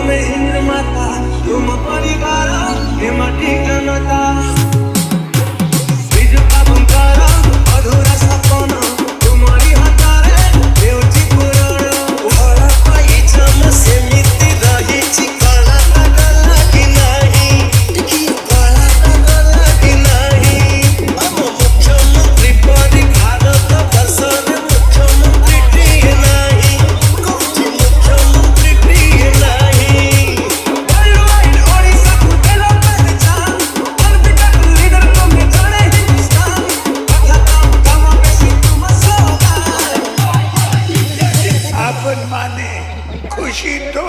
ତୁମେ ଇନ୍ଦ୍ର ମାତା ତୁମ ପରିବାର ଏ ମାଟି ଜନତା ବିଜୁ ବାବୁଙ୍କର ଅଧୁରା ସପନ ତୁମରି ହାତରେ ହେଉଛି ପୂରଣ ଭରା ପାଇଛମ ସେମିତି ରହିଛି କଳାଟା ଗଲା କି ନାହିଁ କଳାଟା ଗଲା କି ନାହିଁ ଆମ ମୁଖ୍ୟମନ୍ତ୍ରୀ ପରି ଭାରତ ବର୍ଷରେ ମୁଖ୍ୟମନ୍ତ୍ରୀଟିଏ ନାହିଁ କହୁଛି ମୁଖ୍ୟମନ୍ତ୍ରୀଟିଏ ନାହିଁ ବର୍ଲୱାଇଡ୍ ଓଡ଼ିଶାକୁ ଦେଲ ପହଚାନ ଅନବିଟେଡ୍ ଲିଡର ତୁମେ ଜଣେ ହିନ୍ଦୁସ୍ତାନ କଥା କାମ ବେଶୀ ତୁମ ସବାଲ आपन माने खुशी तो